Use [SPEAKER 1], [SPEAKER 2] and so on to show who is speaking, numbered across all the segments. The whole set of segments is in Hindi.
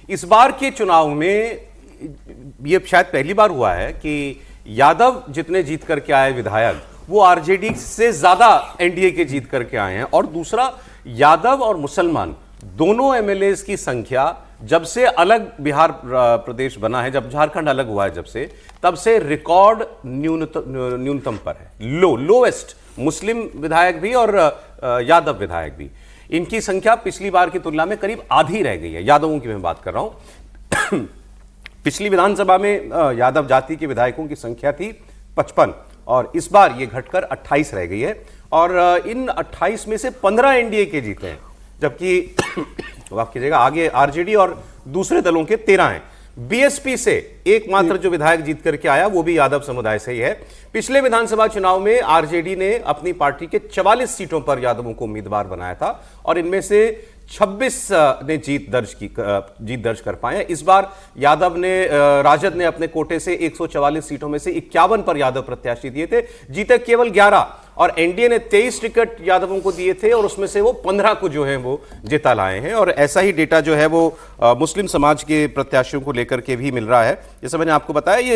[SPEAKER 1] इस बार के चुनाव में ये शायद पहली बार हुआ है कि यादव जितने जीत करके आए विधायक, वो आरजेडी से ज्यादा एनडीए के जीत करके आए हैं। और दूसरा, यादव और मुसलमान दोनों एमएलए की संख्या जब से अलग बिहार प्रदेश बना है, जब झारखंड अलग हुआ है, जब से तब से रिकॉर्ड न्यूनतम पर है। लोएस्ट मुस्लिम विधायक भी और यादव विधायक भी, इनकी संख्या पिछली बार की तुलना में करीब आधी रह गई है। यादवों की मैं बात कर रहा हूं। पिछली विधानसभा में यादव जाति के विधायकों की संख्या थी 55 और इस बार ये घटकर 28 रह गई है। और इन 28 में से 15 एनडीए के जीते हैं, जबकि माफ कीजिएगा आगे आरजेडी और दूसरे दलों के 13 हैं। बीएसपी से एकमात्र जो विधायक जीत करके आया वो भी यादव समुदाय से ही है। पिछले विधानसभा चुनाव में आरजेडी ने अपनी पार्टी के 44 सीटों पर यादवों को उम्मीदवार बनाया था और इनमें से 26 ने जीत दर्ज कर पाए। इस बार यादव ने राजद ने अपने कोटे से 144 सीटों में से 51 पर यादव प्रत्याशी दिए थे, जीते केवल 11। और एनडीए ने 23 टिकट यादवों को दिए थे और उसमें से वो 15 को जो है वो जिता लाए हैं। और ऐसा ही डेटा जो है वो मुस्लिम समाज के प्रत्याशियों को लेकर के भी मिल रहा है। जैसे मैंने आपको बताया, ये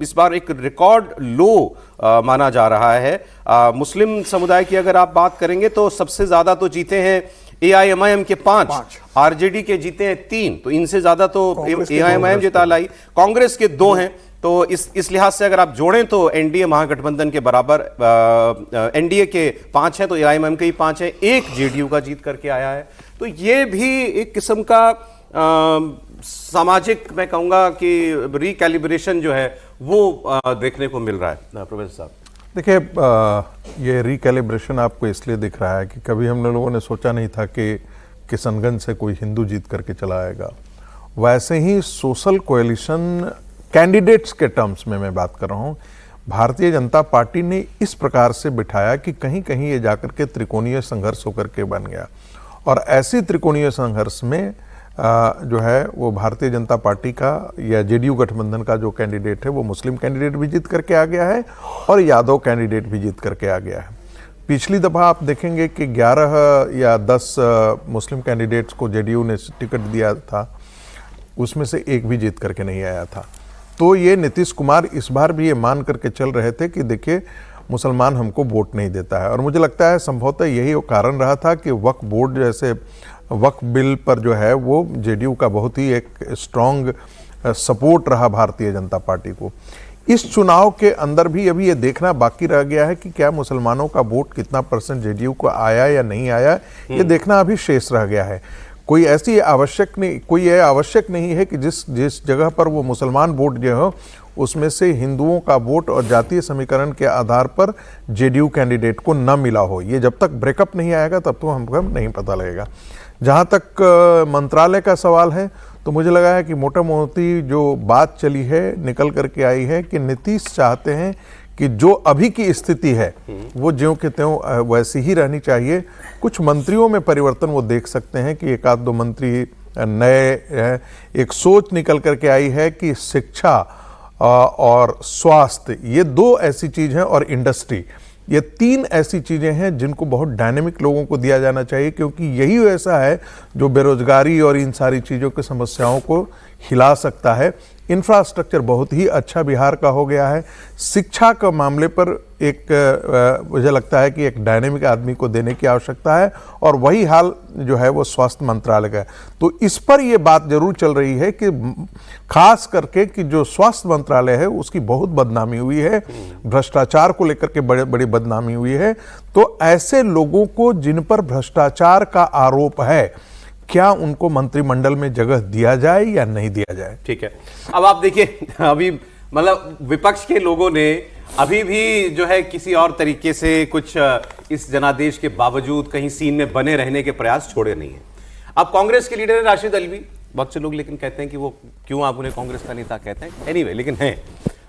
[SPEAKER 1] इस बार एक रिकॉर्ड लो माना जा रहा है। मुस्लिम समुदाय की अगर आप बात करेंगे तो सबसे ज्यादा तो जीते हैं एआईएमआईएम के 5, आरजेडी के जीते हैं 3, तो इनसे ज्यादा तो एआईएमआईएम जिता लाई। कांग्रेस के 2 हैं, तो इस लिहाज से अगर आप जोड़ें तो एनडीए महागठबंधन के बराबर एनडीए के 5 हैं, तो एआईएमआईएम के ही 5 हैं। एक जेडीयू का जीत करके आया है। तो ये भी एक किस्म का सामाजिक, मैं कहूंगा कि रिकैलिब्रेशन जो है वो देखने को मिल रहा है। प्रोफेसर साहब
[SPEAKER 2] देखिए, ये रिकैलिब्रेशन आपको इसलिए दिख रहा है कि कभी हम लोगों ने सोचा नहीं था कि किशनगंज से कोई हिंदू जीत करके चला आएगा। वैसे ही सोशल कोएलिशन कैंडिडेट्स के टर्म्स में मैं बात कर रहा हूँ, भारतीय जनता पार्टी ने इस प्रकार से बिठाया कि कहीं कहीं ये जाकर के त्रिकोणीय संघर्ष होकर के बन गया। और ऐसी त्रिकोणीय संघर्ष में जो है वो भारतीय जनता पार्टी का या जेडीयू गठबंधन का जो कैंडिडेट है वो मुस्लिम कैंडिडेट भी जीत करके आ गया है और यादव कैंडिडेट भी जीत करके आ गया है। पिछली दफ़ा आप देखेंगे कि 11 या 10 मुस्लिम कैंडिडेट्स को जेडीयू ने टिकट दिया था, उसमें से एक भी जीत करके नहीं आया था। तो ये नीतीश कुमार इस बार भी ये मान करके चल रहे थे कि देखिए मुसलमान हमको वोट नहीं देता है। और मुझे लगता है संभवतः यही वो कारण रहा था कि वक्फ बोर्ड जैसे वक्फ बिल पर जो है वो जेडीयू का बहुत ही एक स्ट्रॉन्ग सपोर्ट रहा भारतीय जनता पार्टी को। इस चुनाव के अंदर भी अभी ये देखना बाकी रह गया है कि क्या मुसलमानों का वोट कितना % जेडीयू को आया या नहीं आया, ये देखना अभी शेष रह गया है। कोई ये आवश्यक नहीं है कि जिस जगह पर वो मुसलमान वोट जो हो उसमें से हिंदुओं का वोट और जातीय समीकरण के आधार पर जेडीयू कैंडिडेट को न मिला हो। ये जब तक ब्रेकअप नहीं आएगा तब तो हमको नहीं पता लगेगा। जहाँ तक मंत्रालय का सवाल है तो मुझे लगा है कि मोटा मोटी जो बात चली है निकल करके आई है कि नीतीश चाहते हैं कि जो अभी की स्थिति है वो ज्यों के त्यों वैसी ही रहनी चाहिए। कुछ मंत्रियों में परिवर्तन वो देख सकते हैं कि एक आध दो मंत्री नए, एक सोच निकल करके आई है कि शिक्षा और स्वास्थ्य ये 2 ऐसी चीज़ हैं और इंडस्ट्री, ये 3 ऐसी चीज़ें हैं जिनको बहुत डायनेमिक लोगों को दिया जाना चाहिए, क्योंकि यही ऐसा है जो बेरोजगारी और इन सारी चीज़ों की समस्याओं को हिला सकता है। इंफ्रास्ट्रक्चर बहुत ही अच्छा बिहार का हो गया है। शिक्षा के मामले पर एक मुझे लगता है कि एक डायनेमिक आदमी को देने की आवश्यकता है और वही हाल जो है वो स्वास्थ्य मंत्रालय का है। तो इस पर ये बात जरूर चल रही है कि खास करके कि जो स्वास्थ्य मंत्रालय है उसकी बहुत बदनामी हुई है, भ्रष्टाचार को लेकर के बड़ी बदनामी हुई है। तो ऐसे लोगों को जिन पर भ्रष्टाचार का आरोप है, क्या उनको मंत्रिमंडल में जगह दिया जाए या नहीं दिया जाए?
[SPEAKER 1] ठीक है। अब आप देखिए, अभी मतलब विपक्ष के लोगों ने अभी भी जो है किसी और तरीके से कुछ इस जनादेश के बावजूद कहीं सीन में बने रहने के प्रयास छोड़े नहीं है। अब कांग्रेस के लीडर है राशिद अल्वी, बहुत से लोग लेकिन कहते हैं कि वो क्यों आप उन्हें कांग्रेस का नेता कहते हैं, एनीवे, लेकिन हैं।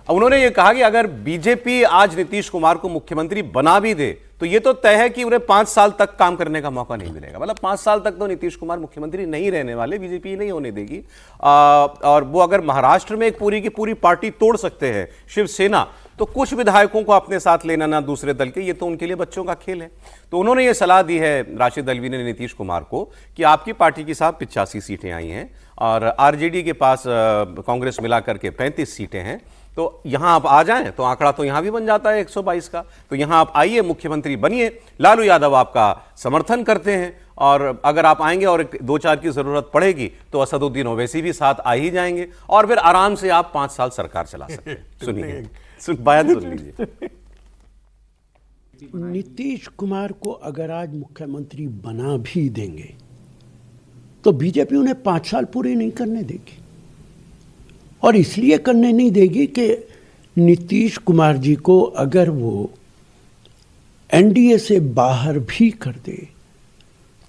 [SPEAKER 1] उन्होंने ये कहा कि अगर बीजेपी आज नीतीश कुमार को मुख्यमंत्री बना भी दे तो ये तो तय है कि उन्हें 5 साल तक काम करने का मौका नहीं मिलेगा। मतलब 5 साल तक तो नीतीश कुमार मुख्यमंत्री नहीं रहने वाले, बीजेपी नहीं होने देगी। और वो अगर महाराष्ट्र में एक पूरी की पूरी पार्टी तोड़ सकते हैं, शिवसेना, तो कुछ विधायकों को अपने साथ लेना ना दूसरे दल के, ये तो उनके लिए बच्चों का खेल है। तो उन्होंने ये सलाह दी है राशिद अल्वी ने नीतीश कुमार को कि आपकी पार्टी की साहब 85 सीटें आई हैं और आरजेडी के पास कांग्रेस मिला करके 35 सीटें हैं, तो यहां आप आ जाएं तो आंकड़ा तो यहां भी बन जाता है 122 का। तो यहां आप आइए, मुख्यमंत्री बनिए, लालू यादव आपका समर्थन करते हैं, और अगर आप आएंगे और 2-4 की जरूरत पड़ेगी तो असदुद्दीन ओवैसी भी साथ आ ही जाएंगे, और फिर आराम से आप 5 साल सरकार चला सकते हैं। सुनिए, बयान सुन लीजिए।
[SPEAKER 3] नीतीश कुमार को अगर आज मुख्यमंत्री बना भी देंगे तो बीजेपी उन्हें 5 साल पूरे नहीं करने देगी, और इसलिए करने नहीं देगी कि नीतीश कुमार जी को अगर वो एनडीए से बाहर भी कर दे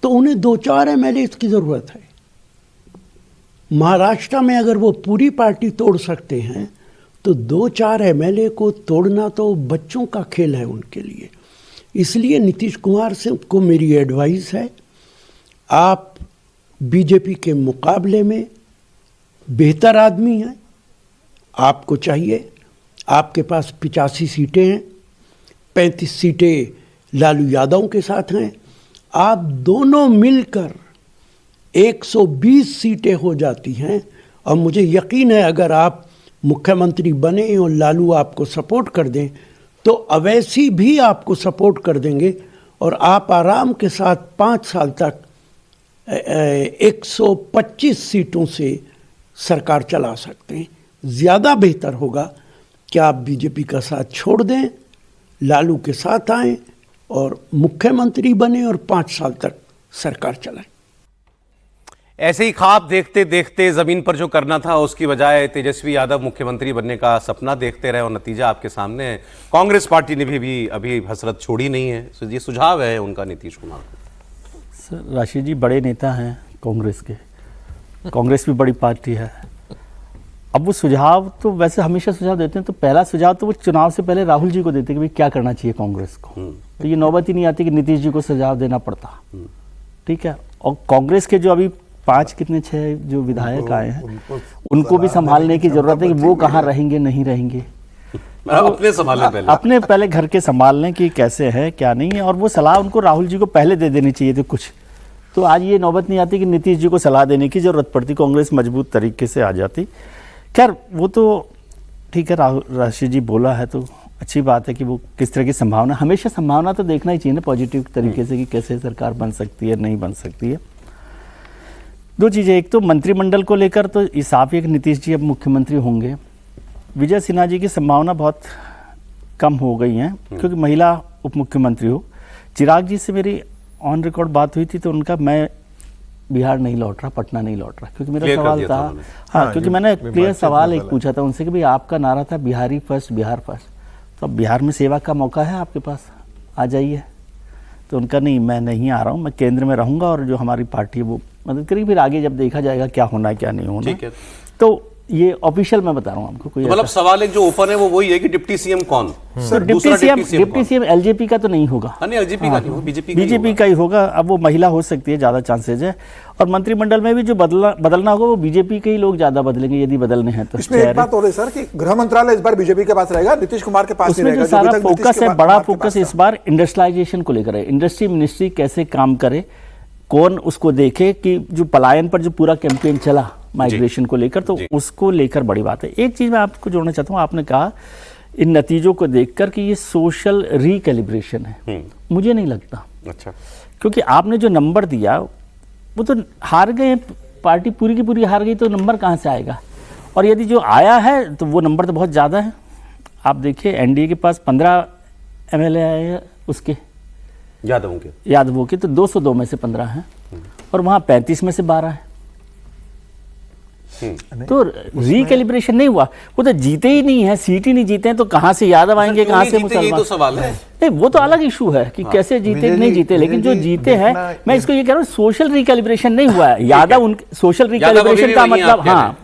[SPEAKER 3] तो उन्हें 2-4 एमएलए की जरूरत है। महाराष्ट्र में अगर वो पूरी पार्टी तोड़ सकते हैं तो 2-4 एमएलए को तोड़ना तो बच्चों का खेल है उनके लिए। इसलिए नीतीश कुमार से को मेरी एडवाइस है, आप बीजेपी के मुकाबले में बेहतर आदमी हैं, आपको चाहिए, आपके पास 85 सीटें हैं, 35 सीटें लालू यादव के साथ हैं, आप दोनों मिलकर 120 सीटें हो जाती हैं, और मुझे यकीन है अगर आप मुख्यमंत्री बने और लालू आपको सपोर्ट कर दें तो अवैसी भी आपको सपोर्ट कर देंगे, और आप आराम के साथ 5 साल तक 125 सीटों से सरकार चला सकते हैं। ज़्यादा बेहतर होगा कि आप बीजेपी का साथ छोड़ दें, लालू के साथ आएं और मुख्यमंत्री बने और 5 साल तक सरकार चलाएं।
[SPEAKER 1] ऐसे ही ख्वाब देखते देखते जमीन पर जो करना था उसकी बजाय तेजस्वी यादव मुख्यमंत्री बनने का सपना देखते रहे, और नतीजा आपके सामने है। कांग्रेस पार्टी ने भी अभी हसरत छोड़ी नहीं है। तो ये सुझाव है उनका नीतीश कुमार को।
[SPEAKER 4] सर, राशिद जी बड़े नेता हैं कांग्रेस के, कांग्रेस भी बड़ी पार्टी है। अब वो सुझाव तो वैसे हमेशा सुझाव देते हैं, तो पहला सुझाव तो वो चुनाव से पहले राहुल जी को देते कि भाई क्या करना चाहिए कांग्रेस को। तो ये नौबत ही नहीं आती कि नीतीश जी को सुझाव देना पड़ता। ठीक है, और कांग्रेस के जो अभी 6 जो विधायक आए हैं उनको भी संभालने की जरूरत है कि वो कहाँ रहेंगे नहीं रहेंगे,
[SPEAKER 1] अपने संभालने पहले,
[SPEAKER 4] अपने पहले घर के संभालने की कैसे है क्या नहीं है, और वो सलाह उनको राहुल जी को पहले दे देनी चाहिए थी कुछ। तो आज ये नौबत नहीं आती कि नीतीश जी को सलाह देने की जरूरत पड़ती, कांग्रेस मजबूत तरीके से आ जाती। खैर वो तो ठीक है, राशिद जी बोला है तो अच्छी बात है कि वो किस तरह की संभावना, हमेशा संभावना तो देखना ही चाहिए ना पॉजिटिव तरीके से कि कैसे सरकार बन सकती है नहीं बन सकती है। 2 चीज़ें, एक तो मंत्रिमंडल को लेकर तो साफ है कि नीतीश जी अब मुख्यमंत्री होंगे। विजय सिन्हा जी की संभावना बहुत कम हो गई है क्योंकि महिला उप मुख्यमंत्री हो। चिराग जी से मेरी ऑन रिकॉर्ड बात हुई थी तो उनका मैं बिहार नहीं लौट रहा, पटना नहीं लौट रहा, क्योंकि मेरा सवाल था, हाँ क्योंकि मैंने क्लियर सवाल एक पूछा था उनसे कि भाई आपका नारा था बिहारी फर्स्ट बिहार फर्स्ट, तो अब बिहार में सेवा का मौका है आपके पास, आ जाइए। तो उनका नहीं, मैं नहीं आ रहा हूँ, मैं केंद्र में रहूँगा और जो हमारी पार्टी है वो मदद करेगी, फिर आगे जब देखा जाएगा क्या होना है क्या नहीं होना।
[SPEAKER 1] ठीक है,
[SPEAKER 4] तो ये ऑफिशियल मैं बता रहा हूँ आपको। कोई
[SPEAKER 1] तो मतलब सवाल एक जो ओपन है वो वही है कि डिप्टी सीएम कौन?
[SPEAKER 4] तो डिप्टी सीएम एलजेपी का तो नहीं होगा,
[SPEAKER 1] एलजेपी का नहीं होगा,
[SPEAKER 4] बीजेपी का ही होगा। अब वो महिला हो सकती है, ज्यादा चांसेज है। और मंत्रिमंडल में भी जो बदलना होगा वो बीजेपी के ही लोग ज्यादा बदलेंगे यदि बदलने हैं तो।
[SPEAKER 5] इसमें एक बात हो रही सर कि गृह मंत्रालय इस बार बीजेपी के पास रहेगा, नीतीश कुमार के पास
[SPEAKER 4] उसमें जो सारा फोकस है, बड़ा फोकस इस बार इंडस्ट्रियलाइजेशन को लेकर है। इंडस्ट्री मिनिस्ट्री कैसे काम करे, कौन उसको देखे, कि जो पलायन पर जो पूरा कैंपेन चला माइग्रेशन को लेकर, तो उसको लेकर बड़ी बात है। एक चीज मैं आपको जोड़ना चाहता हूँ, आपने कहा इन नतीजों को देखकर कि ये सोशल रिकैलिब्रेशन है, मुझे नहीं लगता।
[SPEAKER 1] अच्छा,
[SPEAKER 4] क्योंकि आपने जो नंबर दिया वो तो हार गए, पार्टी पूरी की पूरी हार गई, तो नंबर कहाँ से आएगा? और यदि जो आया है तो वो नंबर तो बहुत ज़्यादा है। आप देखिए एनडीए के पास 15 एमएलए आए हैं, उसके यादवों के तो 202 में से 15 हैं, और वहाँ 35 में से 12 है। तो रिकैलिब्रेशन नहीं हुआ, वो तो जीते ही नहीं है, सीट ही नहीं जीते हैं, तो कहाँ से यादव आएंगे, कहाँ से मुसलमान?
[SPEAKER 1] तो सवाल है
[SPEAKER 4] नहीं, वो तो अलग इशू है कि कैसे जीते नहीं जीते, लेकिन जो जीते हैं, मैं इसको ये कह रहा हूँ सोशल रिकैलिब्रेशन नहीं हुआ है। यादव सोशल रिकैलिब्रेशन का मतलब, हाँ